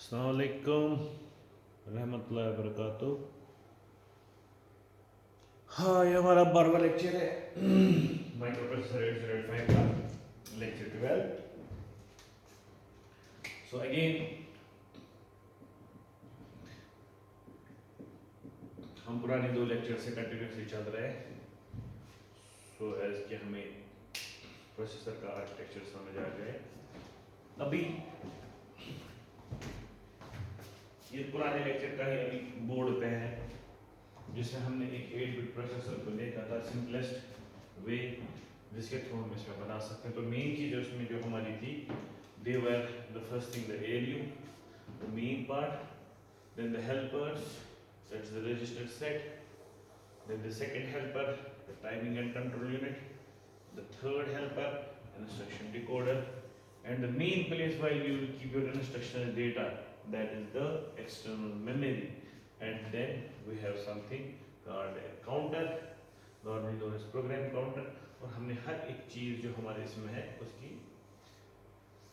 अस्सलाम वालेकुम रहमतुल्लाहि व बरकातुहू। हाँ, ये हमारा 12वां लेक्चर है माइक्रोप्रोसेसर 805 का लेक्चर 12। सो अगेन हम पुराने दो लेक्चर से कंटिन्यूसली चल रहे हैं। सो एज कि हमें प्रोसेसर का आर्किटेक्चर समझ आ जाए। अभी ये पुराने लेक्चर का ही अभी बोर्ड पे है, जिसमें हमने एक 8 बिट प्रोसेसर को देखा था, सिंपलेस्ट वे जिसके थ्रू हम इसमें बना सकते हैं। तो मेन चीज़ उसमें जो हमारी थी, they were the first thing the ALU, the main part, then the helpers, that's the register set, then the second helper, the timing and control unit, the third helper, instruction decoder, and the main place where you will keep your instructional data, that is the external memory. And then we have something called a counter, normally known as program counter। और हमने हर एक चीज़ जो हमारे इसमें है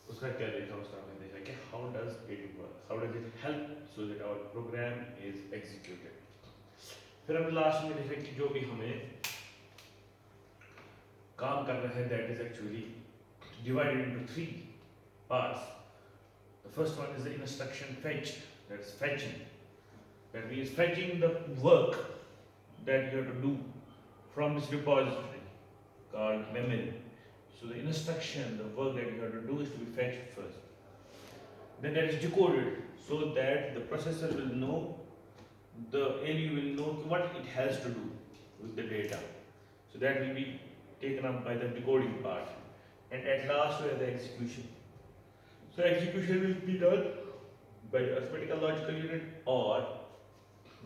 उसका क्या देखा, उसका हमने देखा कि how does it work, how does it help so that our program is executed। फिर हमने लास्ट में देखा कि जो भी हमें काम कर रहे हैं, that is actually divided into 3 parts. The first one is the instruction fetch, that is fetching, that means fetching the work that you have to do from this repository called memory. So the instruction, the work that you have to do is to be fetched first. Then that is decoded so that the processor will know, the ALU will know what it has to do with the data. So that will be taken up by the decoding part. And at last we have the execution. So execution will be done by the arithmetical logical unit or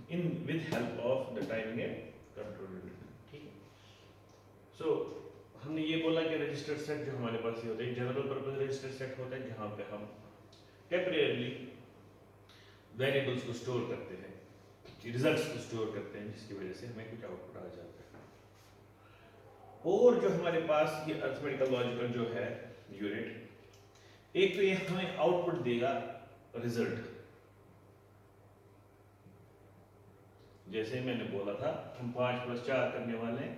with help of the timing and control unit. ठीक है। So हमने ये बोला कि register set जो हमारे पास ये होते हैं, जनरल पर्पस रजिस्टर सेट होता है, जहाँ पे हम टेम्परेरी वेरिएबल्स को स्टोर करते हैं, रिजल्ट्स को स्टोर करते हैं, जिसकी वजह से हमें कुछ आउटपुट आ जाता है। और जो हमारे पास ये अरिथमेटिकल लॉजिकल जो है यूनिट, एक तो ये हमें आउटपुट देगा रिजल्ट, जैसे मैंने बोला था हम 5 + 4 करने वाले हैं।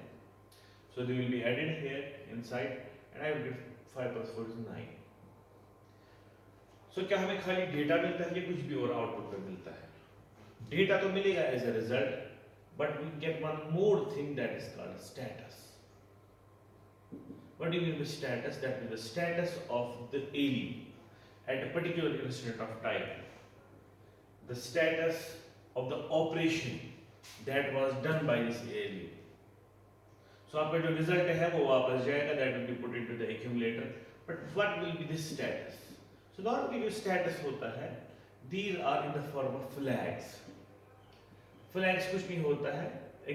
So they will be added here inside and I will get 5 + 4 is 9। So क्या हमें खाली डेटा मिलता है या कुछ भी और आउटपुट पे मिलता है? डेटा तो मिलेगा as a result, but we get one more thing that is called status। What do you mean by status? That is the status of the ALU at a particular instant of time, the status of the operation that was done by this ALU। So आपका जो result है वो वापस जाएगा, that will be put into the accumulator, but what will be the status? So normally जो status होता है, these are in the form of flags। flags कुछ नहीं होता है,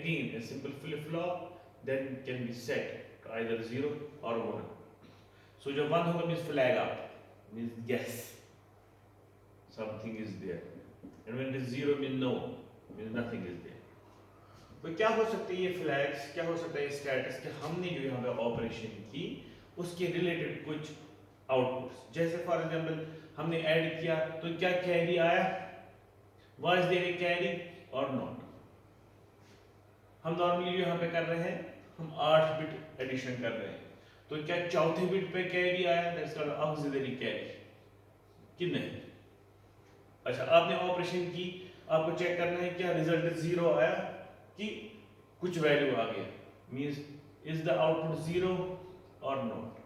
again a simple flip flop then can be set to either 0 or 1। so जो 1 होगा means flag up, means yes something is there, and when it is 0 means no, means nothing is there। तो क्या हो सकते हैं ये flags, क्या हो सकता है स्टेटस, कि हमने जो यहाँ पे ऑपरेशन की उसके रिलेटेड कुछ आउटपुट्स, जैसे फॉर एग्जांपल हमने ऐड किया तो क्या कैरी आया, वाज देयर ए कैरी और नॉट। हम नॉर्मली यहाँ पे कर रहे हैं, हम 8 बिट एडिशन कर रहे हैं, तो क्या चौथे बिट पे कैरी आया, दैट्स कॉल्ड ऑक्सिलरी कैरी कि नहीं। अच्छा, आपने ऑपरेशन की, आपको चेक करना है क्या रिजल्ट 0 आया कि कुछ वैल्यू आ गया, मींस इज द आउटपुट 0 और नॉट।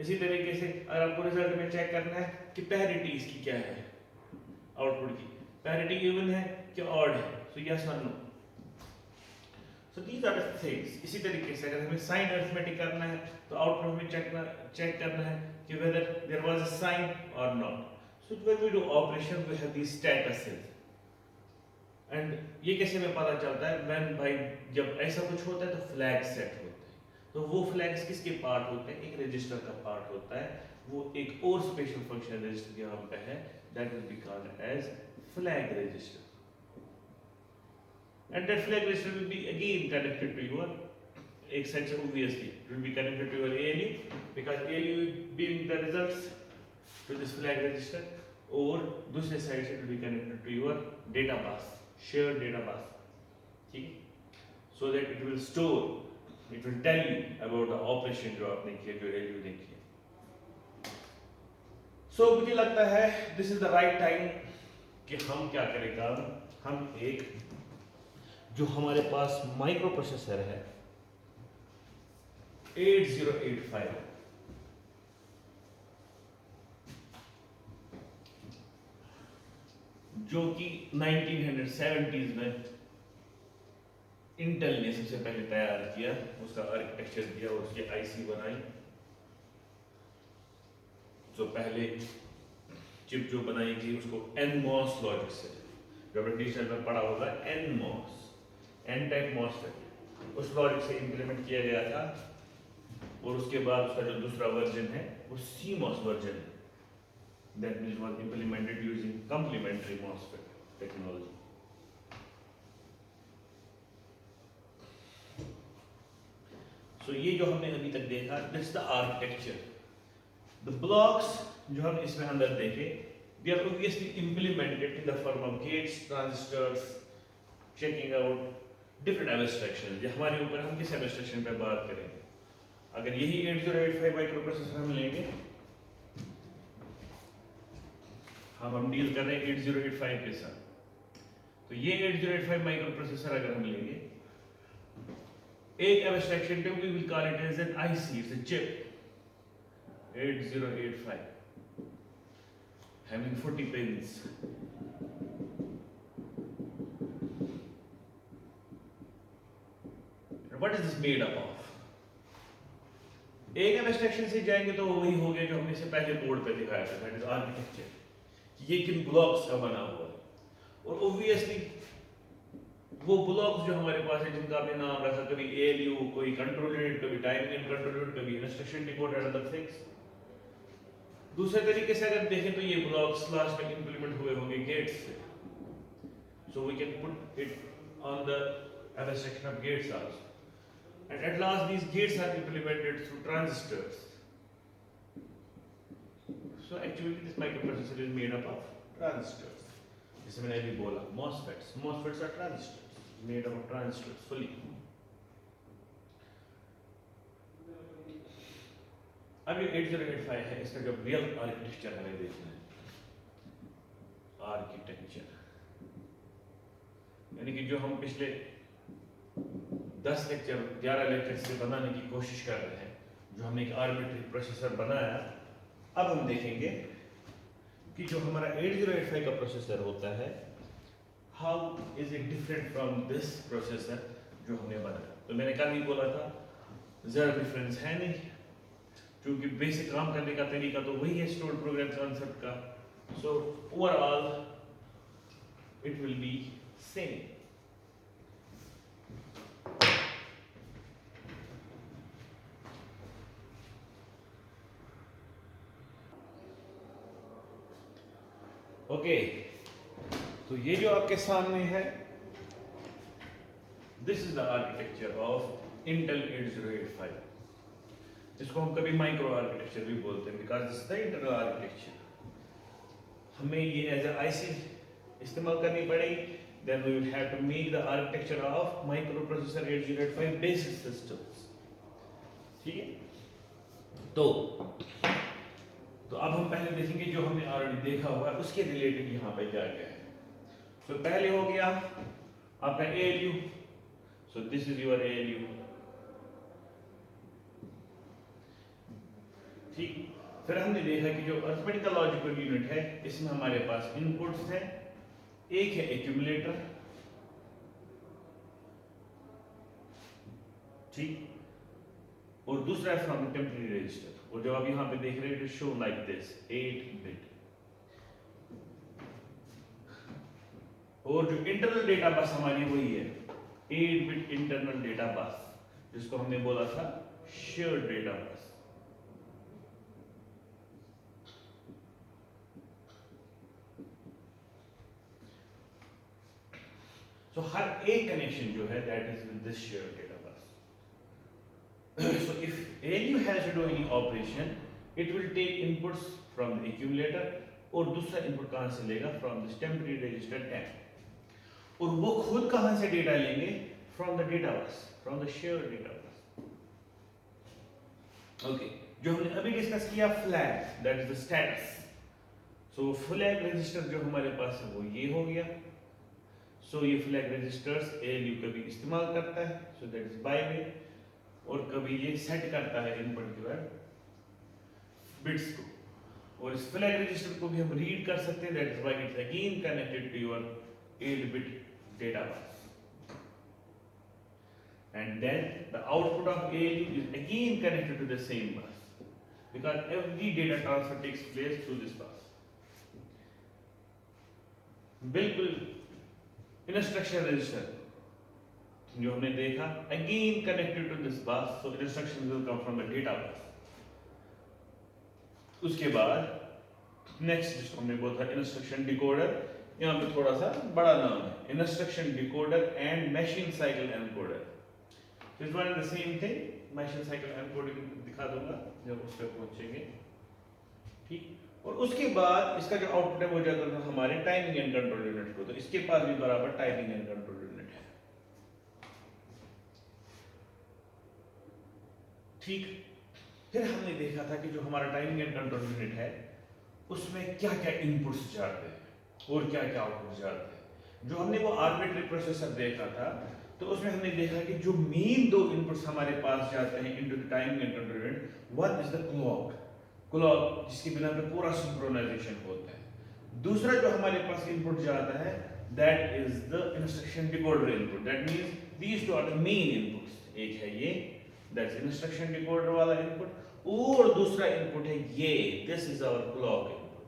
इसी तरीके से अगर आपको रिजल्ट में चेक करना है कि पैरिटी इसकी क्या है, आउटपुट की पैरिटी इवन है कि ऑड है, सो यस और no. So these are the things. इसी तरीके से अगर हमें साइन अरिथमेटिक करना है तो आउटपुट हमें चेक करना है कि whether there was a sign और not. So when we do operation we have these statuses, and ये कैसे हमें पता चलता है, व्हेन भाई जब ऐसा कुछ होता है तो फ्लैग सेट होते हैं। तो वो फ्लैग्स किसके पार्ट होते हैं, एक रजिस्टर का पार्ट होता है, वो एक और स्पेशल फंक्शन रजिस्टर यहाँ पे है, that will be called as flag register. And that flag register will be again connected to your, एक सेट से obviously it will be connected to your ALU because ALU being the results to this flag register। और दूसरे side से it will be connected to your data bus, shared data bus, ठीक है, so that it will store, it will tell you about the operation जो आपने किया, जो LU ने किया। सो मुझे लगता है this is the right time कि हम क्या करें काम, हम एक जो हमारे पास माइक्रो प्रोसेसर है 8085, जो कि 1970s में इंटेल ने सबसे पहले तैयार किया, उसका आर्किटेक्चर दिया और उसकी आईसी बनाई। जो पहले चिप जो बनाई गई उसको NMOS लॉजिक से, जो आपने डिजिटल में पढ़ा होगा, NMOS, एन टाइप मॉसफेट, उस लॉजिक से इंप्लीमेंट किया गया था। और उसके बाद उसका जो दूसरा वर्जन है वो CMOS वर्जन है, that means was implemented using complementary MOSFET technology. So ये जो हमने अभी तक देखा, this is the architecture. The blocks जो हम इसमें अंदर देखे, they are obviously implemented in the form of gates, transistors, checking out different abstractions. ये हमारे ऊपर, हम किस abstraction पे बात करें। अगर यही 8085 माइक्रोप्रोसेसर हम लेंगे, हम डील कर रहे हैं 8085 के साथ, तो ये 8085 माइक्रो प्रोसेसर अगर हम लेंगे, एक एब्स्ट्रैक्शन पे we will call it as an IC, it's a chip 8085 having 40 pins. What is this made up of? एक एब्स्ट्रैक्शन से जाएंगे तो वही हो गया जो हमने इससे पहले कोड पे दिखाया था, दैट इज आर्किटेक्चर, ये किन ब्लॉक्स का बना हुआ है। और ऑब्वियसली वो ब्लॉक्स जो हमारे पास है जिनका आपने नाम रखा, कभी एएलयू, कोई कंट्रोल यूनिट, कभी टाइम इन कंट्रोल यूनिट, कभी इंस्ट्रक्शन डिकोडर, अदर थिंग्स। दूसरे तरीके से अगर देखें तो ये ब्लॉक्स लास्ट में इंप्लीमेंट हुए होंगे गेट्स से, so we can put it on the abstraction of gates also, and at last these gates are implemented through transistors. So actually this microprocessor is made up of transistors. जैसे मैंने अभी बोला MOSFETs. MOSFETs are transistors, made up of transistors fully. अब ये 8085 है, इसका जो real architecture हमें देखना है, आर्किटेक्चर यानी कि जो हम पिछले 10 लेक्चर 11 लेक्चर से बनाने की कोशिश कर रहे हैं, जो हमने एक आर्बिट्री प्रोसेसर बनाया, अब हम देखेंगे कि जो हमारा 8085 का प्रोसेसर होता है, how is it different from this processor जो हमने बनाया। तो मैंने कल ही बोला था ज़रा डिफरेंस है नहीं, क्योंकि बेसिक काम करने का तरीका तो वही है स्टोर्ड प्रोग्राम कॉन्सेप्ट का, so overall it will be same. Okay, तो ये जो आपके सामने है, this is the architecture of Intel 8085। इसको हम कभी माइक्रो आर्किटेक्चर भी बोलते हैं, because this is the internal architecture. हमें ये एज ए आईसी इस्तेमाल करनी पड़ेगी, then we will have to make the architecture of microprocessor 8085 basic systems, ठीक है। तो अब हम पहले देखेंगे जो हमने ऑलरेडी देखा हुआ है उसके रिलेटेड यहाँ पे क्या क्या है। तो पहले हो गया आपका ALU, so this is your ALU, ठीक। फिर हमने देखा कि जो अरिथमेटिकल लॉजिकल यूनिट है, इसमें हमारे पास इनपुट्स हैं, एक है एक्यूमुलेटर, ठीक, और दूसरा है फ्रॉम टेम्परेरी रजिस्टर। और जब आप यहाँ पे देख रहे हैं, शो लाइक दिस 8 बिट। और जो इंटरनल डेटा बस हमारी वही है 8 बिट इंटरनल डेटा बस, जिसको हमने बोला था शेयर्ड डेटा बस। सो हर एक कनेक्शन जो है that is with this shared data बस। So if ALU has to do any operation, it will take inputs from the accumulator और दूसरा इनपुट कहां से लेगा, फ्रॉम दिस टेम्परेरी रजिस्टर 10, और वो खुद कहां से डेटा लेंगे, फ्रॉम द डेटा बस, फ्रॉम द शेयर्ड डेटा बस। ओके, जो हमने अभी डिस्कस किया flag, that is the status. So flag register जो हमारे पास है वो ये हो गया। सो ये फ्लैग रजिस्टर्स ALU कभी इस्तेमाल करता है, so that is by way, और कभी ये सेट करता है इन पर्टिकुलर बिट्स को, और इस फ्लैग रजिस्टर को भी हम रीड कर सकते हैं, that is why it's again connected to your 8-bit data bus, and then the output of ALU is again connected to the same bus, because every data transfer takes place through this bus. बिल्कुल instruction register जो हमने देखा, again connected to this bus, so instructions will come from the data bus. उसके बाद next जिसको हमने बोला था इंस्ट्रक्शन डिकोडर, यहाँ पे थोड़ा सा बड़ा नाम है, instruction decoder and machine cycle encoder. This one is the same thing, machine cycle encoding दिखा दूंगा जब उस पर पहुंचेंगे, ठीक। और उसके बाद इसका जो आउटपुट है वो जाता है हमारे टाइमिंग एंड कंट्रोल यूनिट को, तो इसके पास भी बराबर टाइमिंग एंड कंट्रोल यूनिट है, ठीक। फिर हमने देखा था कि जो हमारा टाइमिंग एंड कंट्रोल यूनिट है उसमें क्या क्या इनपुट्स जाते हैं और क्या क्या आउटपुट जाते हैं। जो हमने वो आर्बिट्री प्रोसेसर देखा था, तो उसमें हमने देखा कि जो मेन दो इनपुट्स हमारे पास जाते हैं into the timing and control unit, one is the clock, clock जिसके बिना पे पूरा सिंक्रोनाइजेशन होता है। दूसरा जो हमारे पास इनपुट जाता है that is the instruction decoder input, that means these two are the main inputs, एक है ये दैट्स इंस्ट्रक्शन डिकोडर वाला इनपुट, और दूसरा इनपुट है ये, this is our clock input,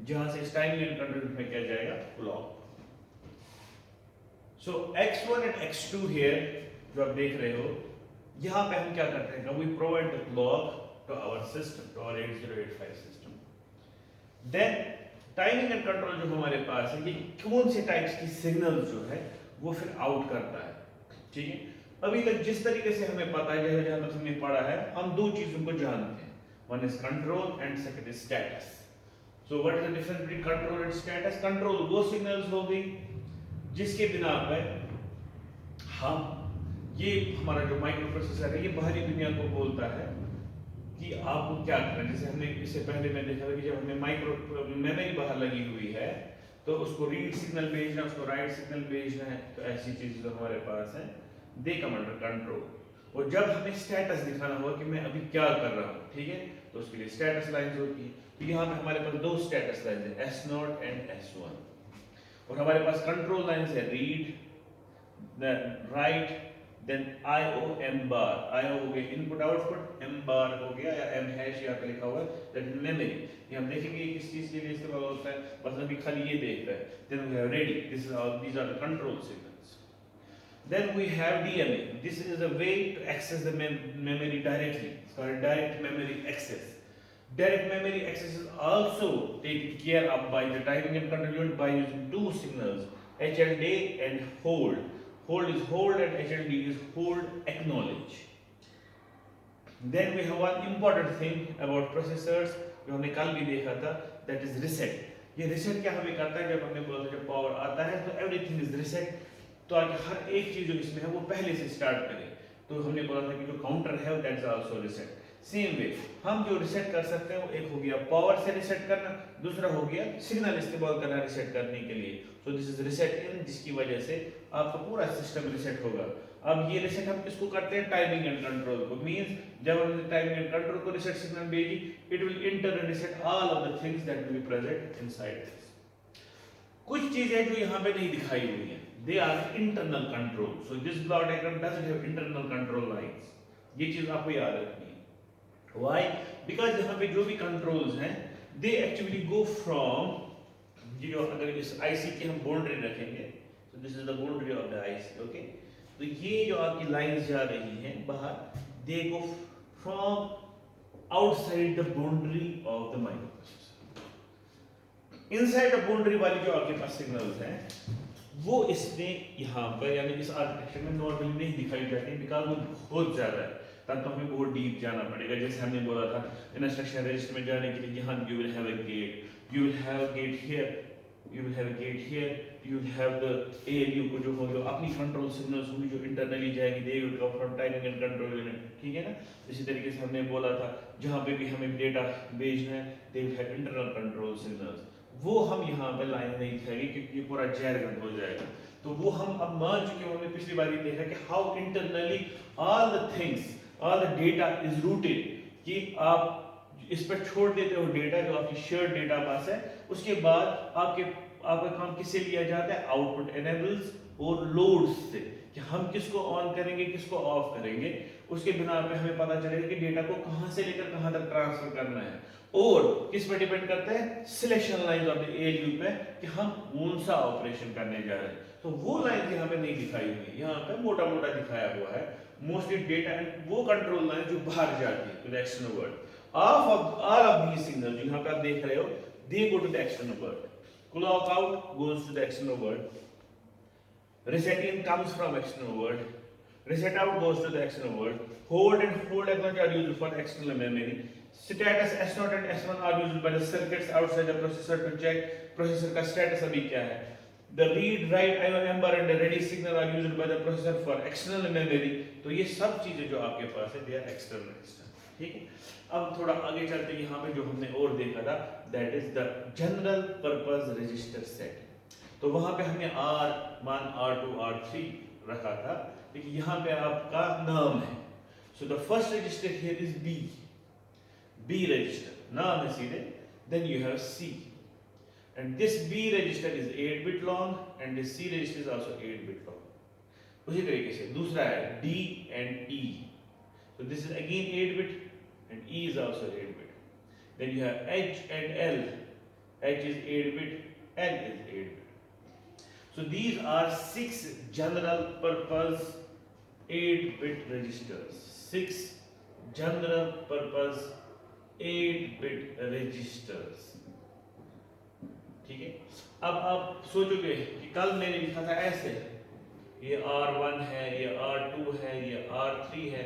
जहां से इस टाइमिंग एंड कंट्रोल में क्या जाएगा, clock. So X1 and X2 here जो आप देख रहे हो, यहां पे हम क्या करते हैं, we provide the clock to our system, to our 8085 system. Then timing and control जो हमारे पास है, ये कौन से टाइप्स की सिग्नल जो है वो फिर आउट करता है, ठीक है। अभी तक जिस तरीके से हमें पता है, जहां तक हमने पढ़ा है, हम दो चीजों को जानते हैं, one is control and second is status. So what is the difference between control and status? Control वो सिग्नल्स हो गई जिसके बिना पर हम, ये हमारा जो माइक्रो प्रोसेसर है, ये बाहरी दुनिया को बोलता है कि आपको क्या करना है। जैसे हमने इससे पहले मैं देखा था कि जब हमें माइक्रो मेमोरी बाहर लगी हुई है, तो उसको रीड सिग्नल भेजना, उसको राइट सिग्नल भेजना है, तो ऐसी चीजें जो हमारे पास है दे कम अंडर कंट्रोल। और जब हमें स्टेटस दिखाना होगा कि मैं अभी क्या कर रहा हूँ, ठीक है, तो उसके लिए स्टेटस लाइंस होती है। तो यहाँ पे हमारे पास दो स्टेटस लाइंस है, S0 एंड S1, और हमारे पास कंट्रोल लाइंस है read, write, then IO M bar, IO हो गया इनपुट आउटपुट, M bar हो गया या M हैश यहाँ पे लिखा हुआ है दैट इज मेमोरी। ये हम देखेंगे किस चीज के लिए इस्तेमाल होता है, बस अभी खाली ये देख रहे हैं। Then we have ready, this is all, these are the control signals. Then we have DMA, this is a way to access the memory directly, it's called direct memory access. Direct memory access is also taken care of by the timing and control unit by using two signals, HLD and hold. Hold is hold and HLD is hold acknowledge. Then we have one important thing about processors जो हमने कल भी देखा था, that is reset. ये reset क्या हमें करता है, जब हमने बोला था जब पावर आता है तो everything is reset, तो आगे हर एक चीज जो इसमें है वो पहले से स्टार्ट करे। तो हमने बोला था कि जो काउंटर है that is also reset. Same way हम जो रिसेट कर सकते हैं वो एक हो गया पावर से रिसेट करना, दूसरा हो गया सिग्नल इस्तेमाल करना रिसेट करने के लिए। सो दिस इज रिसेट इन, जिसकी वजह से आपका पूरा सिस्टम रिसेट होगा। अब ये रिसेट हम किसको करते हैं, टाइमिंग एंड कंट्रोल को। मींस जब हमने टाइमिंग एंड कंट्रोल को रिसेट सिग्नल भेजी, it will enter and reset all of the things that will be present inside this. कुछ चीजें जो यहाँ पे नहीं दिखाई हुई हैं, they are internal control. So this block diagram doesn't have internal control lines, ये चीज आपको याद रखनी है। Why? Because यहाँ पे जो भी कंट्रोल्स हैं, they actually go from, ये जो अगर इस IC की हम बाउंड्री रखेंगे, so this is the boundary of the IC, okay? तो ये जो आपकी लाइंस जा रही हैं बाहर, they go from outside the boundary of the microprocessor. Inside the boundary वाली जो आपके पास सिग्नल्स हैं, वो इसमें यहाँ पर यानी इस आर्किटेक्चर में नॉर्मली नहीं दिखाई जाती, बिकॉज वो बहुत ज्यादा है। तब तो हमें बहुत डीप जाना पड़ेगा। जैसे हमने बोला था इंस्ट्रक्शन रजिस्टर में जाने के लिए यहाँ you will have a gate, you will have a gate here, you will have a gate here, you will have the ALU को जो होंगे अपनी कंट्रोल सिग्नल्स होंगी जो इंटरनली जाएगी, they will come from timing and control unit, ठीक है ना। इसी तरीके से हमने बोला था जहाँ पे भी हमें डेटा भेजना है they will have internal control signals, वो हम यहाँ पे लाइन नहीं दिखाएंगे क्योंकि ये पूरा जैरगंद हो जाएगा। तो वो हम अब मान चुके हैं, हमने पिछली बार ये देखा कि how internally all the things, all the data is rooted, कि आप इस पर छोड़ देते हो डेटा जो आपकी शेयर्ड डेटा बस है, उसके बाद आपका काम किससे लिया जाता है, आउटपुट एनेबल्स और लोड्स से, कि हम किसको ऑन करेंगे किसको ऑफ करेंगे, उसके बिना पे हमें पता चलेगा कि डेटा को कहां से लेकर कहां तक ट्रांसफर करना है। और किस पर डिपेंड करता है, selection lines of the ALU पे, कि हम कौन सा ऑपरेशन करने जा रहे हैं। तो वो लाइन हमें नहीं दिखाई हुई, यहाँ पे मोटा मोटा दिखाया हुआ है मोस्टली डेटा एंड वो कंट्रोल लाइन जो बाहर जाती है to the external world. All of these signals जो यहाँ पे आप देख रहे हो, they go to the external world. Clock out goes to the external world. Reset in comes from external world. Reset out goes to the external world. Hold and hold acknowledge are used for external memory. Status S0 and S1 are used by the circuits outside the processor to check processor का status अभी क्या है. The read, write, IO ember and the ready signal are used by the processor for external memory. तो ये सब चीजें जो आपके पास है, they are external. ठीक है। अब थोड़ा आगे चलते हैं, यहाँ पे जो हमने और देखा था that is the general purpose register set. तो वहां पे हमने R मान R2 R3 रखा था, लेकिन यहाँ पे आपका नाम है। So the first register here is B register, नाम है सीधे। Then you have C and this B register is 8 bit long and this C register is also 8 bit long. उसी तरीके से दूसरा है D and E, so this is again 8 bit and E is also 8 bit. Then you have H and L. H is 8 bit, L is 8 bit. So these are 6 general purpose 8 bit registers. 6 general purpose 8 bit registers. ठीक है। अब आप सोचोगे कि कल मैंने लिखा था ऐसे, ये R1 है, ये R2 है, ये R3 है,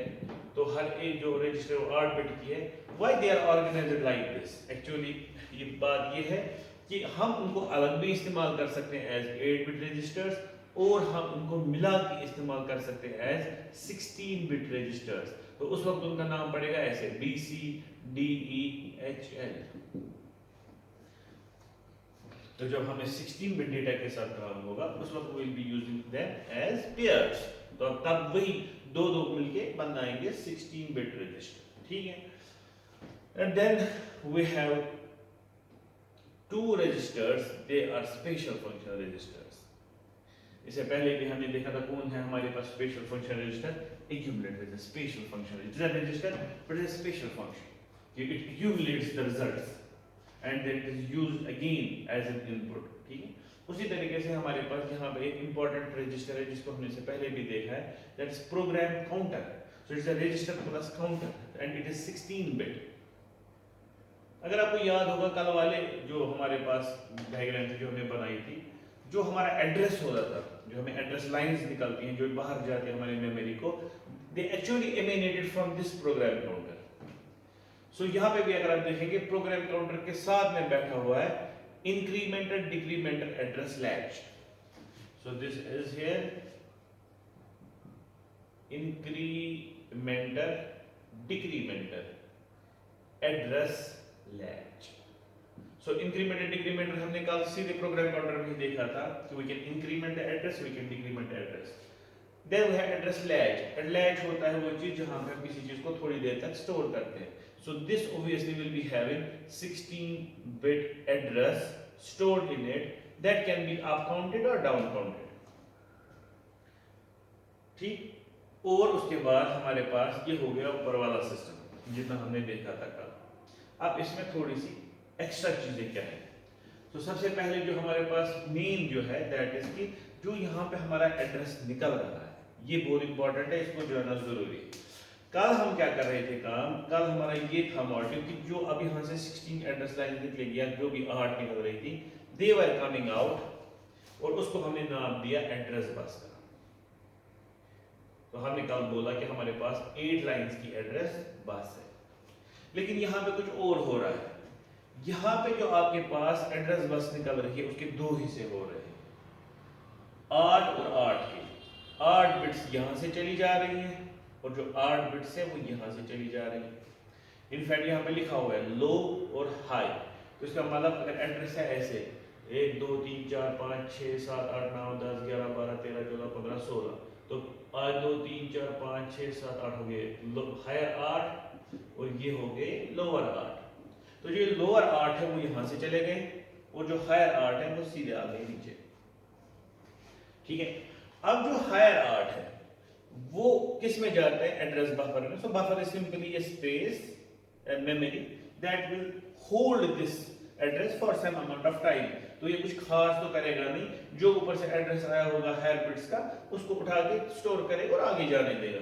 तो हर एक जो रजिस्टर 8 बिट की है। Why they are organized like this? Actually ये बात ये है कि हम उनको अलग भी इस्तेमाल कर सकते हैं एज 8 बिट रजिस्टर्स, और हम उनको मिला के इस्तेमाल कर सकते हैं एज 16 बिट रजिस्टर्स। तो उस वक्त उनका नाम पड़ेगा ऐसे BCDEHL। तो जब हमें 16 बिट डेटा के साथ काम होगा उस वक्त we will be using them as pairs। तो तब वही दो मिलके बनाएंगे 16 बिट रजिस्टर, ठीक है। And then we have 2 registers, they are special function registers. इससे पहले भी हमने देखा था कौन है हमारे पास special function register, accumulate is a special function register, but it is a special function, it accumulates the results and then it is used again as an input, ठीक है। उसी तरीके से हमारे पास यहाँ पे एक important रजिस्टर है जिसको हमने से पहले भी देखा है, that is program counter। So it is a register plus counter and it is 16 bit। अगर आपको याद होगा कल वाले जो हमारे पास डायग्राम थी जो हमने बनाई थी, जो हमारा एड्रेस होता था, जो हमें एड्रेस लाइंस निकलती हैं जो बाहर जाती है हमारी मेमोरी को, they actually emanated from this program counter। सो यहाँ पे भी अगर आप देखेंगे प्रोग्राम काउंटर के साथ में बैठा हुआ है incrementer decrementer address latch. So this is here incrementer decrementer address latch. So incrementer decrementer हमने कल सीधे प्रोग्राम काउंटर में ही देखा था कि we can increment the address, we can decrement the address. Then we have address latch. Latch होता है वो चीज जहां पे हम किसी चीज को थोड़ी देर तक स्टोर करते हैं। So this obviously will be having 16-bit address stored in it that can be up counted or down counted, ठीक। और उसके बाद हमारे पास ये हो गया ऊपर वाला सिस्टम जितना हमने देखा था कल। अब इसमें थोड़ी सी एक्स्ट्रा चीजें क्या है। तो सबसे पहले जो हमारे पास मेन जो है दैट इज कि जो यहाँ पे हमारा एड्रेस निकल रहा है, ये बहुत इंपॉर्टेंट है, इसको जानना जरूरी है। कल हम क्या कर रहे थे काम, कल हमारा ये था मॉड्यूल कि जो अभी यहाँ से 16 एड्रेस लाइन निकलेगी या जो भी 8 निकल रही थी, दे वर कमिंग आउट, और उसको हमने नाम दिया एड्रेस बस का। तो हमने कल बोला कि हमारे पास 8 लाइंस की एड्रेस बस है, लेकिन यहाँ पे कुछ और हो रहा है। यहाँ पे जो आपके पास एड्रेस बस निकल रही है उसके दो हिस्से हो रहे हैं, 8 और 8 के। 8 बिट्स यहाँ से चली जा रही हैं और जो 8 बिट्स है वो यहाँ से चली जा रही है। इनफैक्ट यहाँ पे लिखा हुआ है लो और हाई, तो इसका मतलब अगर एड्रेस है ऐसे 1 2 3 4 5 6 7 8 9 10 11 12 13 14 15 16, तो 1 2 3 4 5 6 7 8 हो गए हायर 8 और ये हो गए लोअर 8। तो जो लोअर 8 है वो यहाँ से चले गए और जो हायर 8 है वो सीधे आ गए नीचे। ठीक है, अब जो हायर 8 है वो किस में जाता है, एड्रेस बफर में। So buffer is simply a space memory that will hold this address for some amount of time। तो ये कुछ खास तो करेगा नहीं, जो ऊपर से एड्रेस आया होगा हायर बिट्स का उसको उठा के स्टोर करेगा और आगे जाने देगा।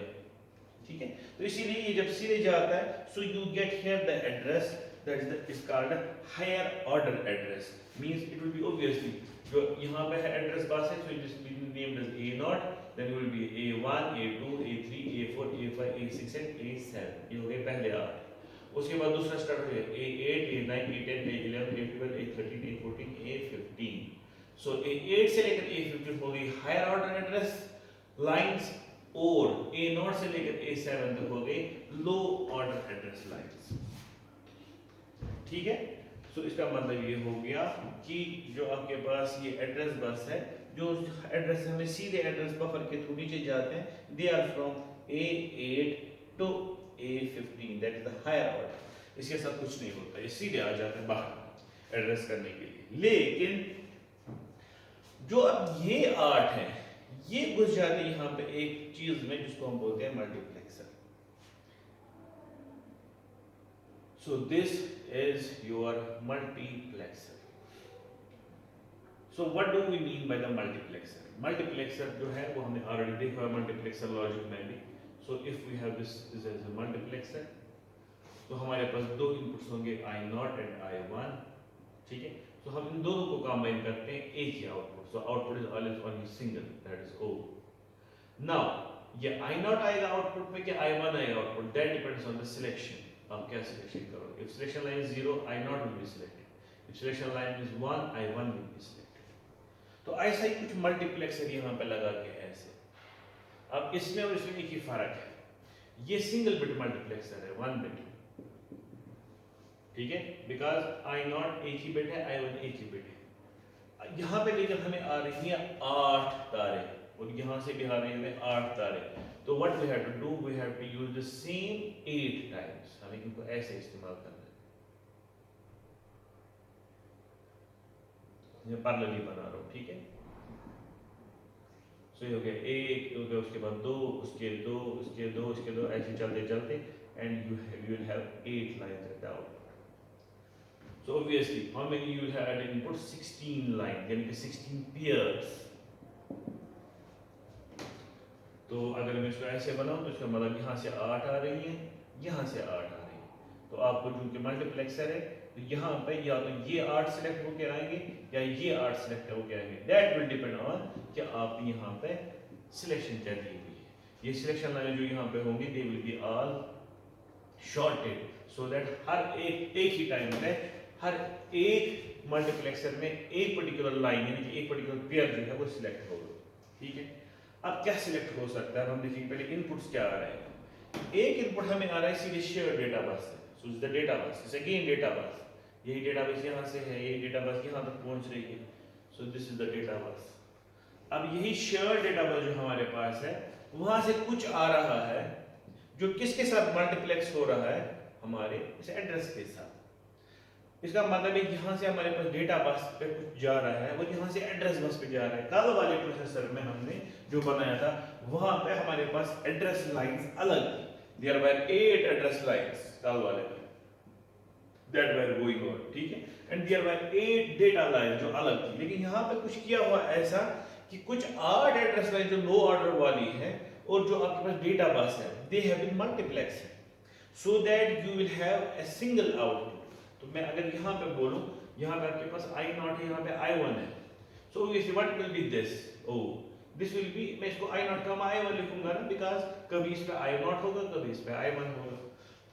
ठीक है, तो इसीलिए ये जब सीधे जाता है so you get here the address that is called higher order address, means it will be obviously जो यहाँ पे है एड्रेस बस है, so it is named as A0, then it will be A1 A2 A3 A4 A5 A6 and A7, ये हो गए पहले 8। उसके बाद दूसरा स्टार्ट हो गया A8 A9 A10 A11 A12 A13 A14 A15। सो A8 से लेकर A15 हो गई हायर ऑर्डर एड्रेस लाइंस और A0 से लेकर A7 तक हो गई लो ऑर्डर एड्रेस लाइंस। ठीक है, सो इसका मतलब ये हो गया कि जो आपके पास ये एड्रेस बस है, जो एड्रेस हमें सीधे एड्रेस बफर के थ्रू नीचे जाते हैं, they are from A8 to A15, that is the higher order. इसके साथ कुछ नहीं होता, ये सीधे आ जाते हैं बाहर एड्रेस करने के लिए। लेकिन जो अब ये 8 है ये घुस जाते हैं यहाँ पे एक चीज में जिसको हम बोलते हैं multiplexer. So this is your multiplexer. So what do we mean by the multiplexer? Multiplexer जो है वो हमने already देखा है multiplexer logic में भी। So if we have this as a multiplexer, तो हमारे पास दो इनपुट्स होंगे I0 and I1। ठीक है, तो हम इन दोनों को कंबाइन करते हैं एक ही output. So output is always only single, that is O। Now ये I0 आएगा आउटपुट में क्या I1 आएगा output, that depends on the selection। आप क्या सिलेक्शन करोगे। If selection line is 0, I0 will be selected. If selection line is 1, I1 will be selected। तो ऐसा ही कुछ मल्टीप्लेक्सर यहाँ पे लगा के ऐसे। अब इसमें और इसमें एक ही फर्क है, ये सिंगल बिट मल्टीप्लेक्सर है, 1 बिट। ठीक है, बिकॉज I0 एक ही बिट है, I1 एक ही बिट है। यहाँ पे लेकर हमें आ रही है 8 तारे और यहाँ से भी आ रही है 8 तारे। तो what we have to do, we have to use the same 8 times। हमें इनको ऐसे इस्तेमाल करना है, ये पैरेलली बना रहा हूँ। ठीक है, सो ये हो गया 1, हो गया उसके बाद 2, उसके 2, उसके 2, उसके 2, ऐसे चलते चलते and you will have 8 lines at the output। So obviously how many you will have at input, 16 lines, यानी कि 16 pairs। तो अगर मैं इसको ऐसे बनाऊं तो इसका मतलब यहाँ से 8 आ रही है, यहाँ से 8 आ रही है। तो आपको चूंकि मल्टीप्लेक्सर है तो यहाँ पे या तो ये 8 सिलेक्ट होके आएंगे या ये 8 सिलेक्ट होके आएंगे। दैट विल डिपेंड ऑन कि आप यहाँ पे सिलेक्शन क्या दी हुई है। ये सिलेक्शन लाइन जो यहाँ पे होंगी they will be all shorted, so that हर एक ही टाइम पे हर एक मल्टीप्लेक्सर में एक पर्टिकुलर लाइन यानी कि एक पर्टिकुलर पेयर जो है वो सिलेक्ट होगा। ठीक है, अब क्या सिलेक्ट हो सकता है, हम देखेंगे पहले इनपुट्स क्या आ रहा है। एक इनपुट हमें आ रहा है सीधे शेयर डेटा बस से, सो इज द डेटा बस, इज अगेन डेटा बस। यही डेटा बस यहाँ से है, यही डेटा बस यहाँ तक पहुँच रही है, सो दिस इज द डेटा बस। अब यही शेयर डेटा बस जो हमारे पास है वहां से कुछ आ रहा है जो किसके साथ मल्टीप्लेक्स हो रहा है, हमारे इस एड्रेस के साथ। इसका मतलब है यहाँ से हमारे पास डेटा बस पे कुछ जा रहा है और यहाँ से एड्रेस बस पे जा रहा है। कल वाले प्रोसेसर में हमने जो बनाया था वहां पे हमारे पास एड्रेस लाइंस अलग थी, देयर वर 8 एड्रेस लाइंस कल वाले में दैट वर गोइंग ऑन। ठीक है, and there were 8 data line जो अलग थी। लेकिन यहाँ पे कुछ किया हुआ ऐसा कि कुछ 8 एड्रेस लाइन जो लो ऑर्डर वाली है और जो आपके पास डेटा बस है they have been multiplexed so that you will have a single output. तो मैं अगर यहाँ पे बोलूँ, यहाँ पे आपके पास I0 है, यहाँ पे I1 है, सो obviously what will be this, oh this will B, मैं इसको आई नॉट का आई वन लिखूंगा ना, बिकॉज कभी इस पे आई नॉट होगा, कभी इस पे आई वन होगा।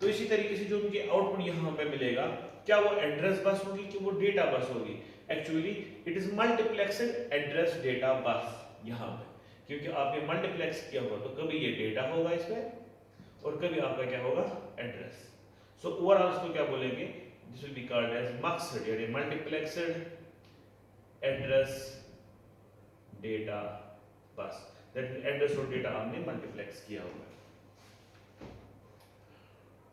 तो इसी तरीके से जो मुझे आउटपुट यहाँ पे मिलेगा, क्या वो एड्रेस बस होगी कि वो डेटा बस होगी? Actually it is multiplexed address data बस यहाँ पे, क्योंकि आपने मल्टीप्लेक्स किया हुआ, तो कभी ये डेटा होगा इसमें और कभी आपका क्या होगा, एड्रेस। सो ओवरऑल इसको क्या बोलेंगे, this will be called as muxed यानी multiplexed address data bus, that address और डेटा हमने मल्टीप्लेक्स किया हुआ है।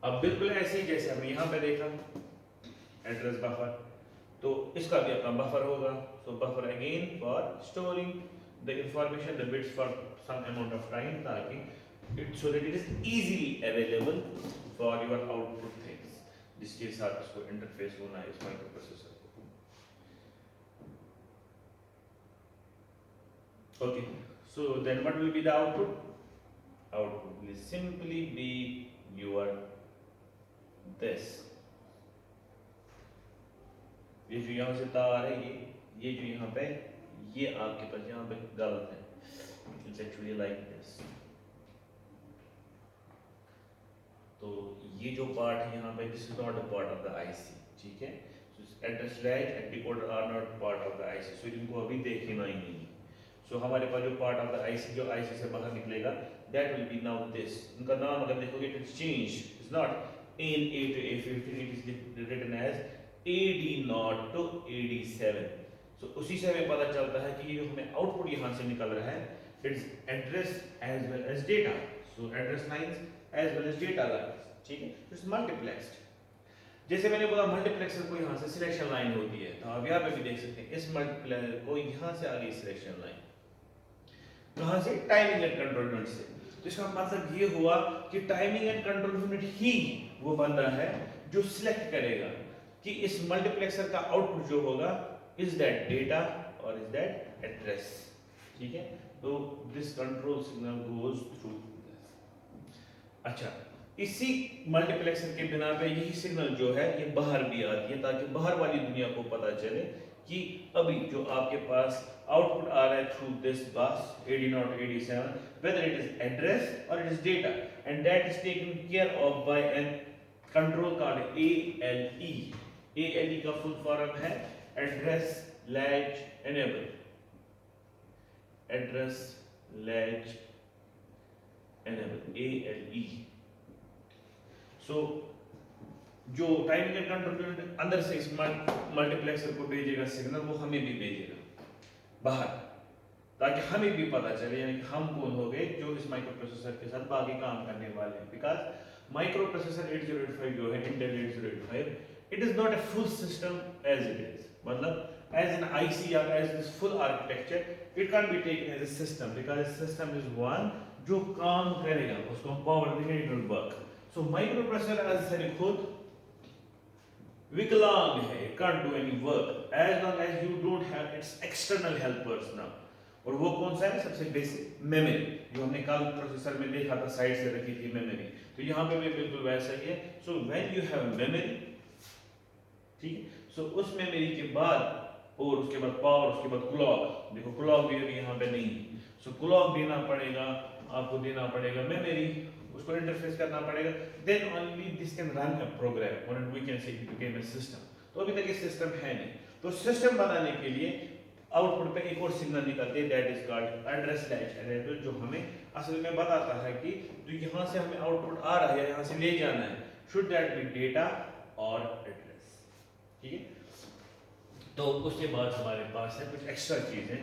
अब बिल्कुल ऐसे ही जैसे हमने यहाँ पे देखा एड्रेस बफर, तो इसका भी अपना बफर होगा। So buffer again for storing the information the bits for some amount of time, ताकि it so that it is easily available for your output things, जिसके साथ इसको इंटरफेस होना है इस माइक्रो प्रोसेसर को। Okay, so then what will be the output? Output will simply be your this, ये जो यहाँ से तार है, ये जो यहाँ पे, ये आपके पास यहाँ पे गलत है, इट्स एक्चुअली लाइक दिस। तो ये जो पार्ट है यहाँ पे, this is not a part of the IC, ठीक है? Address latch and decoder are not part of the IC, so इनको अभी देखना ही नहीं। सो हमारे पास जो पार्ट ऑफ द आईसी, जो आईसी से बाहर निकलेगा, that will be now this. उनका नाम अगर देखोगे, it is change, it's not AN8 to A15, it is written as AD0 to AD7। so उसी से हमें पता चलता है कि ये जो हमें आउटपुट यहाँ से निकल रहा है, it's address as well as data, so address lines as well as data lines, ठीक है? It's multiplexed. जैसे मैंने बोला मल्टीप्लेक्सर को यहाँ से सिलेक्शन लाइन होती है, तो आप यहाँ पे भी देख सकते हैं, इस मल्टीप्लेक्सर को यहाँ से आ गई सिलेक्शन लाइन, कहाँ से? टाइमिंग एंड कंट्रोल यूनिट से। तो इसका मतलब ये हुआ कि टाइमिंग एंड कंट्रोल यूनिट ही वो बंदा है जो सिलेक्ट करेगा कि इस मल्टीप्लेक्सर का आउटपुट जो होगा, इज दैट डेटा और इज दैट एड्रेस, ठीक है? तो this control signal goes through this. अच्छा, इसी मल्टीप्लेक्सर के बिना पे यही सिग्नल जो है ये बाहर भी आती है, ताकि बाहर वाली दुनिया को पता चले कि अभी जो आपके पास आउटपुट आ रहा है थ्रू दिस बस AD0 AD7, whether it is address or it is data, and that is taken care of by an control called ALE। ALE का फुल फॉर्म है address latch enable, address latch enable, ALE। सो जो timing and control unit अंदर से इस multiplexer को भेजेगा signal, वो हमें भी भेजेगा बाहर, ताकि हमें भी पता चले यानी कि हम कौन हो गए जो इस माइक्रो प्रोसेसर के साथ बाकी काम करने वाले हैं। बिकॉज माइक्रो प्रोसेसर 8085 जो है, Intel 8085, it is not a full system as it is, मतलब एज एन आईसी या as this full architecture, it can be taken as a system, because system is one जो काम करेगा, उसको हम power देंगे, it will work. So microprocessor as sir खुद विकलांग है, it can't do any work as long as you don't have its external helpers now। और वो कौन सा है? सबसे बेसिक मेमोरी, जो हमने कल प्रोसेसर में देखा था, साइड से रखी थी मेमोरी, तो यहाँ पे भी बिल्कुल वैसा ही है। So when you have memory, ठीक है, सो उस मेमोरी के बाद और उसके बाद पावर, उसके बाद क्लॉक, देखो क्लॉक भी अभी यहाँ पे नहीं है, सो क्लॉक देना पड़ेगा आपको, देना पड़ेगा मेमोरी, उसको इंटरफेस करना पड़ेगा, then only this can run a program और we can say it became a system. तो अभी तक ये सिस्टम है नहीं, तो सिस्टम बनाने के लिए आउटपुट पे एक और सिग्नल निकलते हैं, that is called address latch enable, जो हमें असल में बताता है कि जो यहाँ से हमें आउटपुट आ रहा है, यहाँ से ले जाना है, शुड दैट बी डेटा और एड्रेस, ठीक है? तो उसके बाद हमारे पास है कुछ एक्स्ट्रा चीजें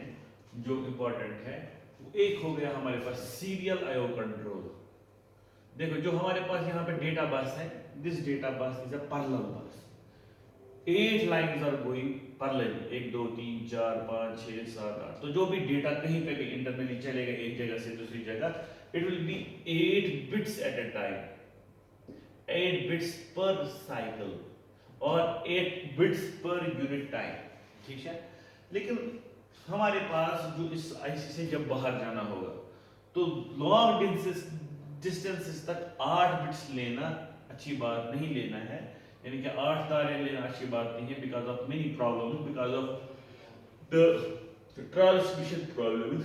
जो इंपॉर्टेंट है। एक हो गया हमारे पास सीरियल IO कंट्रोल। देखो जो हमारे पास यहाँ पे डेटा बस है, this data bus is a parallel बस, 8 लाइंस आर गोइंग पैरेलल, 1 2 3 4 5 6 7 8। तो जो भी डेटा कहीं पे भी इंटरनली चलेगा एक जगह से दूसरी जगह, it will B 8 bits at a time, 8 bits पर साइकिल और 8 बिट्स पर यूनिट टाइम, ठीक है? लेकिन हमारे पास जो इस आईसी से जब बाहर जाना होगा, तो लॉन्ग डिस्टेंसेस तक 8 बिट्स लेना अच्छी बात नहीं लेना है, यानी कि 8 तारे लेना अच्छी बात नहीं है, because of many problems, because of the transmission problems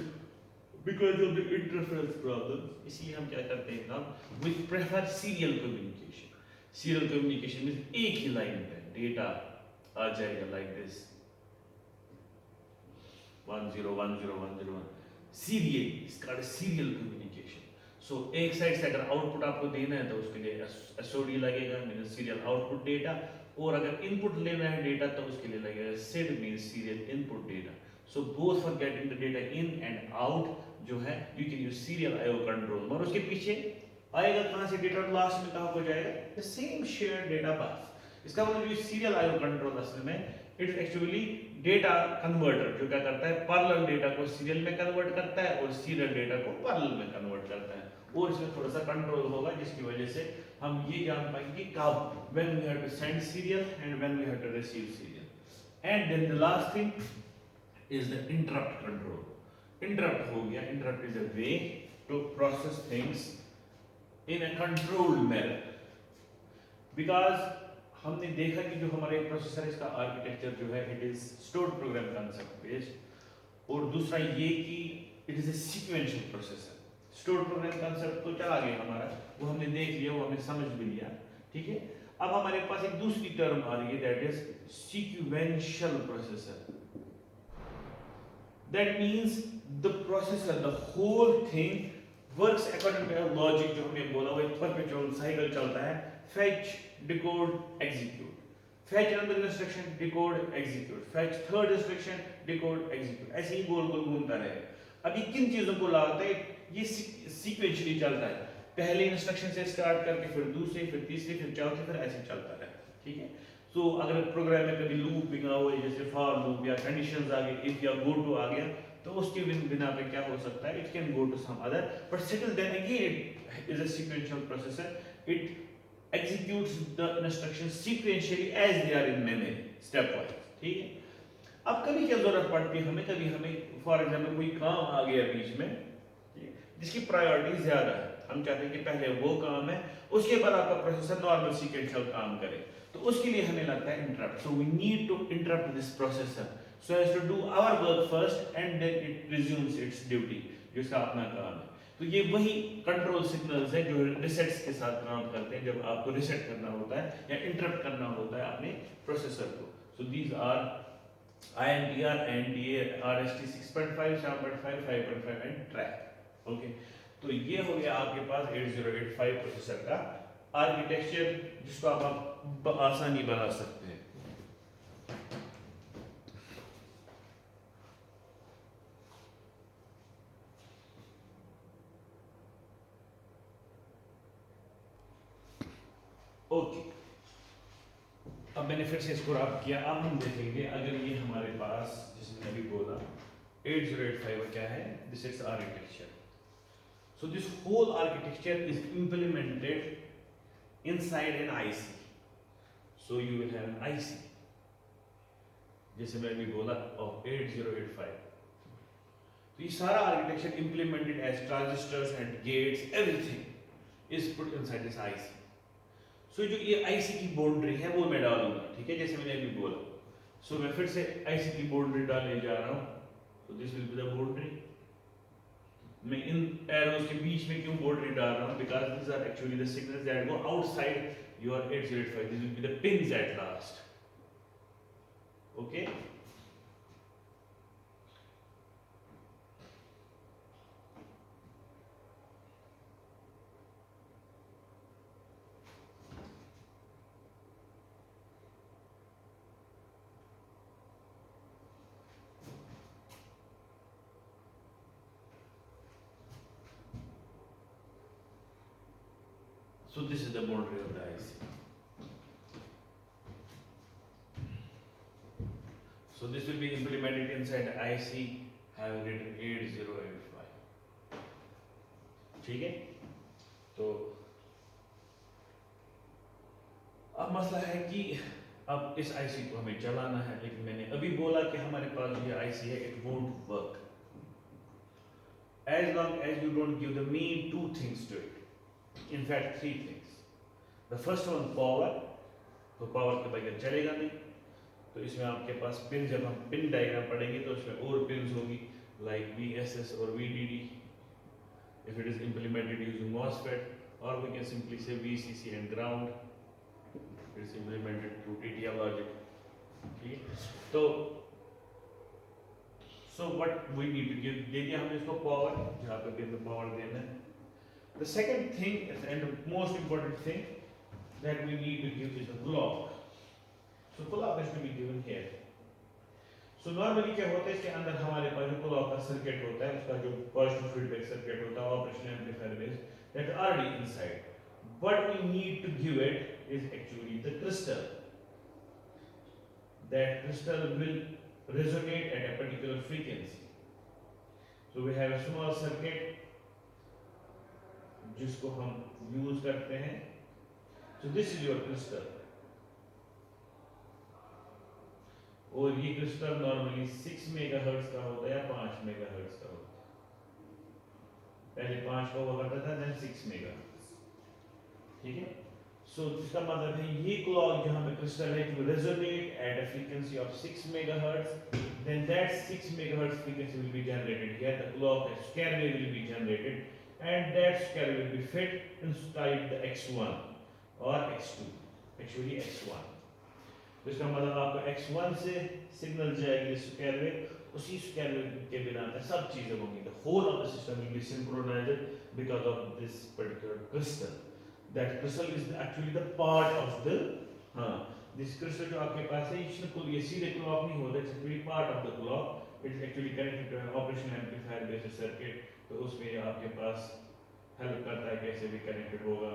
because of the interference problem, इसलिए हम क्या करते हैं ना, we prefer serial communication. Serial communication means एक ही लाइन पे डेटा आ जाएगा like this 101010 serial, it's called serial communication. So एक साइड से अगर आउटपुट आपको देना है तो उसके लिए SOD लगेगा, मींस सीरियल आउटपुट डेटा, और अगर इनपुट लेना है डेटा तो उसके लिए लगेगा SID, means serial input data. So both for getting the data in and out जो है you can use serial IO control. और उसके पीछे आएगा कहाँ से डेटा, लास्ट में कहाँ को जाएगा, the same shared data bus. इसका मतलब जो serial IO control असल में it is actually data converter जो क्या करता है, parallel data को serial में convert करता है और serial data को parallel में convert करता है, और इसमें थोड़ा सा control होगा जिसकी वजह से हम ये जान पाएंगे कि कब when we have to send serial and when we have to receive serial. And then the last thing is the interrupt control. Interrupt हो गया, interrupt is a way to process things in a controlled manner. Because हमने देखा कि जो हमारे processor है इसका architecture जो है it is stored program concept based, और दूसरा ये कि it is a sequential processor. Stored program concept तो चला गया हमारा, वो हमने देख लिया, वो हमने समझ भी लिया, ठीक है. अब हमारे पास एक दूसरी टर्म आ रही है that is sequential processor. That means the processor, the whole thing works according to a logic जो हमने बोला वो एक perpetual cycle चलता है, fetch, decode, execute, fetch another instruction, decode, execute, fetch third instruction, decode, execute, ऐसे ही गोल गोल घूमता रहेगा. अभी किन चीजों को लाता है, ये sequentially चलता है, पहले इंस्ट्रक्शन से स्टार्ट करके फिर दूसरे, फिर तीसरे, फिर चौथे, फिर ऐसे चलता है, ठीक है. तो अगर प्रोग्राम में कभी लूपिंग आ हुई जैसे फॉर लूप या कंडीशंस आ गई, इफ या गो टू आ गया, तो उसके बिना पे क्या हो सकता है, it can go to some other, but still then again it is a sequential processor. It executes the instructions sequentially as they are in memory step wise, ठीक है. अब कभी क्या जरूरत पड़ती है हमें, कभी हमें फॉर एग्जांपल कोई काम आ गया बीच में जिसकी प्रायोरिटी ज्यादा है, हम चाहते हैं कि पहले वो काम है उसके बाद आपका प्रोसेसर नॉर्मल सीक्वेंशियल काम करे, तो उसके लिए हमें लगता है interrupt. So we need to interrupt this processor so as to do our work first and then it resumes its duty, जो इसका अपना काम है. तो ये वही कंट्रोल सिग्नल्स है जो रिसेट्स के साथ काम करते हैं जब आपको रिसेट करना होता है या इंटरप्ट करना होता है अपने प्रोसेसर को. So these are INTR, NDA, RST 6.5, 7.5, 5.5 and track. Okay, तो ये हो गया आपके पास 8085 प्रोसेसर का आर्किटेक्चर जिसको आप आसानी बना सकते हैं. ओके, अब मैंने फिर से इसको रैप किया. अब हम देखेंगे अगर ये हमारे पास जिसने अभी बोला 8085 क्या है, this is architecture. So this whole architecture is implemented inside an IC. So you will have an IC. जैसे मैं भी बोला of 8085. तो ये सारा architecture implemented as transistors and gates, everything is put inside this IC. So जो ये IC की boundary है वो मैं डालूंगा, ठीक है, जैसे मैंने अभी बोला. So मैं फिर से IC की boundary डालने जा रहा हूँ. So this will be the boundary. मैं इन एरोस के बीच में क्यों बाउंड्री डाल रहा हूँ, because this are actually the signals that go outside your 8085. This will be the pins at last. Okay, so this is the boundary of the IC. So this will be implemented inside the IC having written 8085. ठीक है, तो अब मसला है कि अब इस IC को हमें चलाना है, लेकिन मैंने अभी बोला कि हमारे पास ये IC है, it won't work as long as you don't give the main two things to it. In fact, three things. The first one power. तो पावर के बगैर चलेगा नहीं. तो इसमें आपके पास पिन, जब हम पिन डायग्राम पढ़ेंगे तो उसमें और पिन्स होगी लाइक VSS और VDD, if it is implemented using MOSFET, or we can simply say VCC and ground. It is implemented through TTL logic. Okay, so what we need to give, दे दिया हमने इसको power, जहाँ पे भी हमें power देना है. The second thing and the most important thing that we need to give is a clock. So clock is to be given here. So normally क्या होता है, इसके अंदर हमारे पास जो clock का circuit होता है, उसका जो positive feedback circuit होता है, operational amplifier is that already inside. What we need to give it is actually the crystal. That crystal will resonate at a particular frequency. So we have a small circuit जिसको हम use करते हैं. So this is your crystal. और ये crystal normally 6 megahertz का होता है या 5 मेगाहर्ट्ज का होता है. पहले 5 का हुआ करता था, देन 6 मेगाहर्ट्ज. ठीक है. सो इसका मतलब है ये क्लॉक जहां पे क्रिस्टल है जो resonate at a frequency of 6 megahertz, then that 6 megahertz frequency will be generated here. The clock square wave will be generated, and that square will be fit inside the x1 or x2, actually x1. तो इसका मतलब आपका x1 से signal जाएगी square wave, उसी square wave के बिना सब चीजें होंगी. The whole of the system will be synchronized because of this particular crystal. That crystal is actually the part of the this crystal जो आपके पास है, इसमें कोई ये सीधे क्लॉक नहीं होता, it's actually part of the clock. It is actually connected to an operational amplifier based circuit. तो उसमें आपके पास हेल्प करता है कैसे भी कनेक्टेड होगा.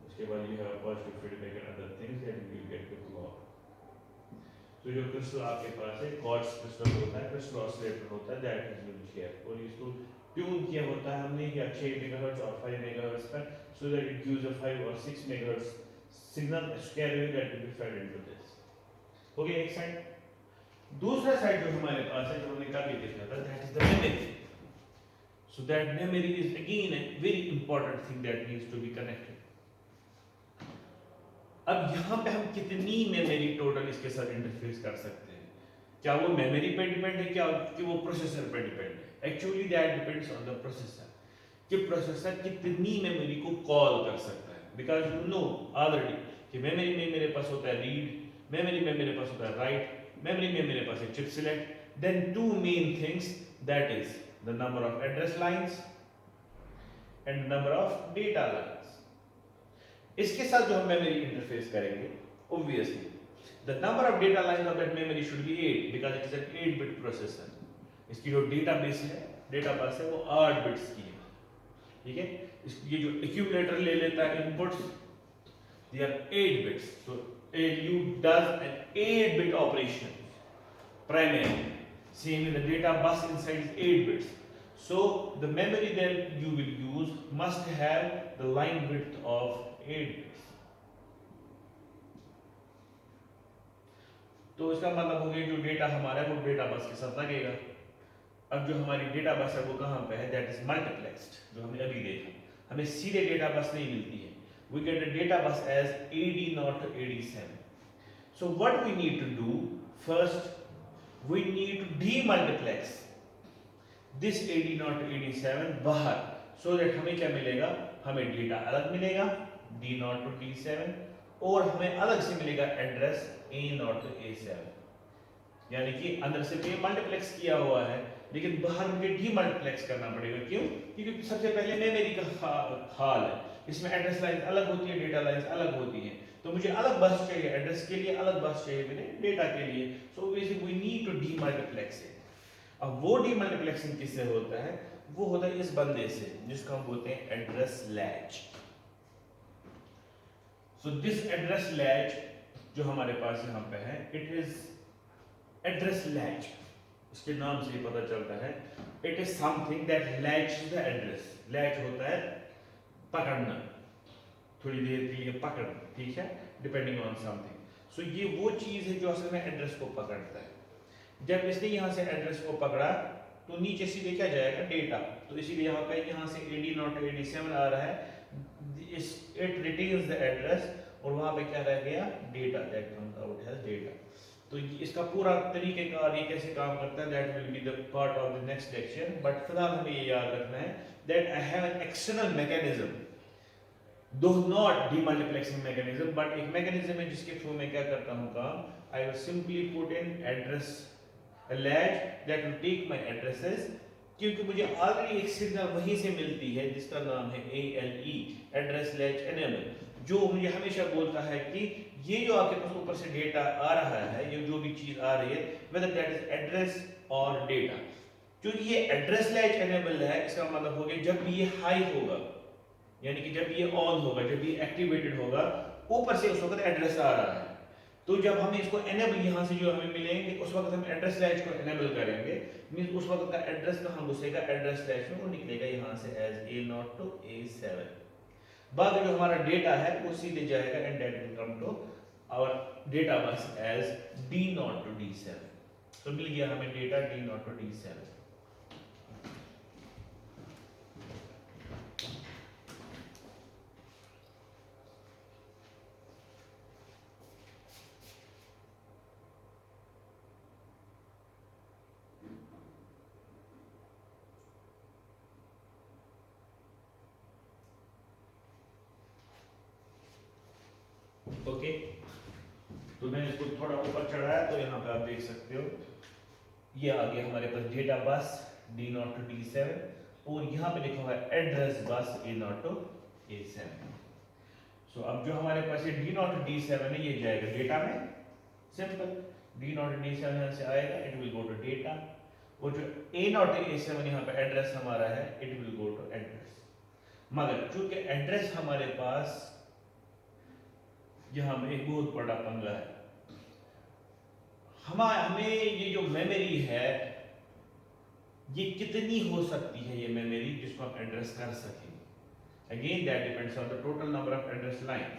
उसके बाद ये है positive feedback and other things that you will get the clock. तो जो क्रिस्टल आपके पास है क्वार्ट्ज क्रिस्टल होता है, क्रिस्टल ऑसिलेटर होता है, दैट इज यूज्ड हियर. और इसको ट्यून किया होता है हमने या 6 मेगाहर्ट्ज और 5 मेगाहर्ट्ज पर, सो दैट इट गिव्स अ 5 और 6 megahertz signal square wave that will be fed into this. हो गया एक साइड. दूसरा साइड जो हमारे पास है, जो हमने कल देखा था, that is the memory. So that memory is again a very important thing that needs to be connected. अब यहाँ पे हम कितनी मेमोरी टोटल इसके साथ इंटरफेस कर सकते हैं? क्या वो मेमोरी पे डिपेंड है क्या कि वो प्रोसेसर पे डिपेंड है? Actually that depends on the processor कि प्रोसेसर कितनी मेमोरी को कॉल कर सकता है. बिकॉज यू नो ऑलरेडी कि मेमोरी में मेरे पास होता है रीड, मेमोरी में मेरे पास होता है राइट, मेमोरी में मेरे पास है chip select. Then two main things, that is the number of address lines and number of data lines. इसके साथ जो हम मेमोरी इंटरफेस करेंगे, obviously the number of data lines of that memory should be 8 because it is an 8-bit processor. इसकी जो database है, database है वो 8 बिट्स की है. ठीक है. ये जो एक्यूमुलेटर ले लेता है inputs, they are 8 bits. So ALU does an 8-bit operation primarily. Same in the data bus inside is 8 bits. So the memory that you will use must have the line width of 8 bits. तो इसका मतलब हो गया जो data हमारा है वो data bus के साथ लगेगा. अब जो हमारी डेटा बस है वो कहाँ पे है? That is multiplexed. जो हमने अभी देखा, हमें सीधे डेटा बस नहीं मिलती है. We get a data bus as AD0 to AD7. So what we need to do first, we need to demultiplex this AD0 to AD7 बाहर, so that हमें क्या मिलेगा? हमें डेटा अलग मिलेगा D0 to D7 और हमें अलग से मिलेगा एड्रेस A0 to A7. यानी कि अंदर से ये मल्टीप्लेक्स किया हुआ है लेकिन बाहर मुझे डीमल्टीप्लेक्स करना पड़ेगा. क्यों? क्योंकि सबसे पहले मेमोरी का हाल है, इसमें एड्रेस लाइन अलग होती है, डेटा लाइंस अलग होती हैं. तो मुझे अलग बस चाहिए एड्रेस के लिए, अलग बस चाहिए मेरे डेटा के लिए. So we need to demultiplex it. अब वो डीमल्टीप्लेक्सिंग किससे होता है? वो होता है इस बंदे से जिसको हम बोलते हैं address latch. So this address latch जो हमारे पास यहाँ पे है, इट इज एड्रेस लैच. इसके नाम से ही पता चलता है it is something that latches the address. Latch होता है पकड़ना, थोड़ी देर के लिए पकड़ना. ठीक है, डिपेंडिंग ऑन समथिंग. सो ये वो चीज है जो असल में एड्रेस को पकड़ता है. जब इसने यहाँ से एड्रेस को पकड़ा तो नीचे सीधे क्या जाएगा? डेटा. तो इसीलिए यहाँ पे यहाँ से AD0 to AD7 आ रहा है. इट रिटेन्स द एड्रेस और वहां पे क्या रह गया? Data. That comes out as data. तो इसका पूरा तरीक़ेकार ये कैसे काम करता है, that will be the part of the next lecture, but फिलहाल हमें ये याद रखना है that I have an external mechanism, though not demultiplexing mechanism, but एक मैकेनिज्म है जिसके थ्रू मैं क्या करता हूँ काम, I will simply put in address latch that will take my addresses, क्योंकि मुझे ऑलरेडी एक सिग्नल वहीं से मिलती है जिसका नाम है ALE, एड्रेस लैच एनेबल, जो मुझे हमेशा बोलता है कि ये जो आपके पास ऊपर से डेटा आ रहा है, ये जो भी चीज आ रही है, वेदर दैट इज एड्रेस और डेटा, क्योंकि ये एड्रेस लैच एनेबल है, इसका मतलब हो गया जब भी ये हाई होगा, यानी कि जब ये ऑन होगा, जब ये एक्टिवेटेड होगा, ऊपर से उस वक्त एड्रेस आ रहा है, तो जब हम इसको एनेबल यहाँ से जो हमें मिलेंगे उस वक्त हम एड्रेस लैच को एनेबल करेंगे, मींस उस वक्त का एड्रेस कहाँ घुसेगा, एड्रेस लैच में वो निकलेगा यहाँ से एज A0 to A7, बाकी जो हमारा डेटा है वो सीधे जाएगा and that will come to our data bus as D0 to D7, तो मिल गया हमें data D0 to D7। Okay, तो मैंने इसको थोड़ा ऊपर चढ़ाया, तो यहाँ पे आप देख सकते हो ये आ गया हमारे पास डेटा बस D0 to D7, और यहाँ पे लिखा हुआ है address bus A0 to A7। सो अब जो हमारे पास ये D0 to D7 है, ये जाएगा डेटा में, सिंपल, D0 to D7 यहाँ से आएगा, it will go to data, वो जो A0 to A7 यहाँ पे एड्रेस हमारा है, it will go to address, मगर चूंकि एड्रेस हमारे पास यहाँ में एक बहुत बड़ा पंगा है, हमें ये जो मेमोरी है ये कितनी हो सकती है, ये मेमोरी जिसको हम एड्रेस कर सकें, again that depends on the total number of address lines.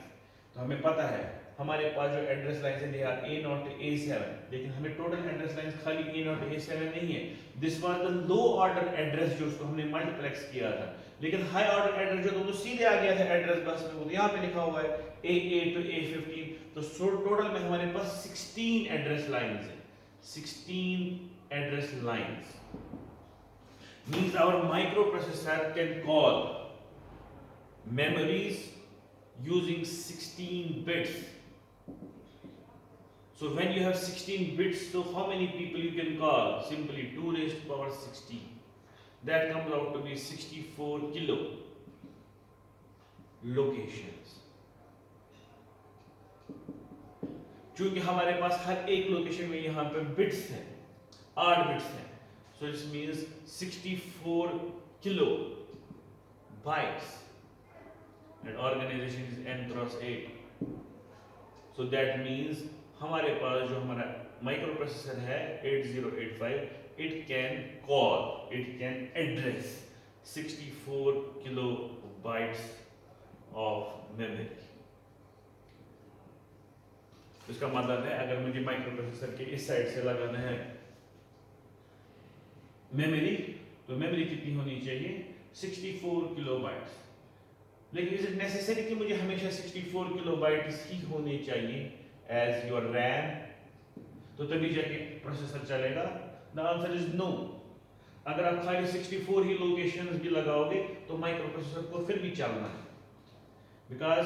तो हमें पता है हमारे पास जो एड्रेस लाइंस है, they are A0 to A7, लेकिन हमें टोटल एड्रेस लाइंस खाली A0 to A7 नहीं है, this was the low order address जो उसको हमने मल्टीप्लेक्स किया था, लेकिन हाई ऑर्डर एड्रेस जो तो सीधे आ गया था एड्रेस बस में, वो यहाँ पे लिखा हुआ है A8 to A15, तो टोटल में हमारे पास 16 एड्रेस लाइंस है, 16 address lines, means our microprocessor can call memories using 16 bits. So when you have 16 bits, so how many people you can call? Simply 2 raised to power 16. That comes out to be 64 kilo locations. चूंकि हमारे पास हर एक location में यहाँ पे bits हैं, 8 bits हैं, so it means 64 kilo bytes, and organization is n cross 8, so that means हमारे पास जो हमारा माइक्रो प्रोसेसर है 8085, it can call, it can address 64 kilobytes of memory। इसका मतलब है अगर मुझे माइक्रो प्रोसेसर के इस साइड से लगाना है मेमोरी, तो मेमोरी कितनी होनी चाहिए, 64 किलोबाइट्स, लेकिन इज इट नेसेसरी कि मुझे हमेशा 64 किलोबाइट्स ही होने चाहिए एज योर रैम, तो तभी जाके प्रोसेसर चलेगा? The answer is no. अगर आप खाली 64 ही लोकेशंस भी लगाओगे तो माइक्रो प्रोसेसर को फिर भी चलना है, बिकॉज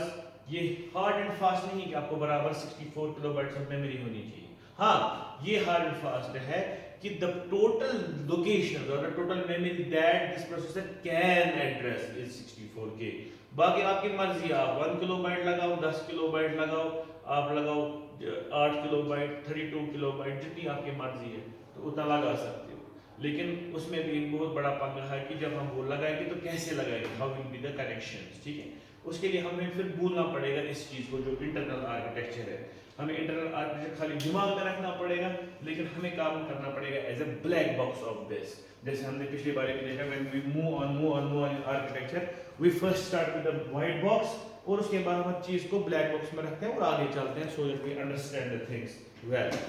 ये हार्ड एंड फास्ट नहीं कि आपको बराबर 64 किलोबाइट्स ऑफ मेमोरी होनी चाहिए। हाँ, ये हार्ड एंड फास्ट है कि द टोटल लोकेशन और the total memory that this processor can address is 64K। बाकी आपकी मर्जी, आप 1 किलोबाइट लगाओ, 10 किलोबाइट लगाओ, आप लगाओ 8 किलोबाइट, 32 किलोबाइट, जितनी आपकी मर्जी है तो उतना लगा सकते हो, लेकिन उसमें भी एक बहुत बड़ा पंगा है कि जब हम वो लगाएंगे तो कैसे लगाएंगे, how will be the connections, ठीक है? उसके लिए हमें फिर भूलना पड़ेगा इस चीज को, जो इंटरनल आर्किटेक्चर है, हमें इंटरनल आर्किटेक्चर खाली दिमाग में रखना पड़ेगा, लेकिन हमें काम करना पड़ेगा as a black box of this. जैसे हमने पिछली बार भी देखा, when we move on architecture, we first start with the white box, और उसके बाद हम चीज को ब्लैक बॉक्स में रखते हैं और आगे चलते हैं, so that we understand the things well.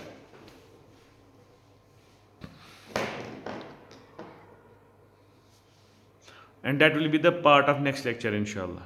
And that will be the part of next lecture, inshallah.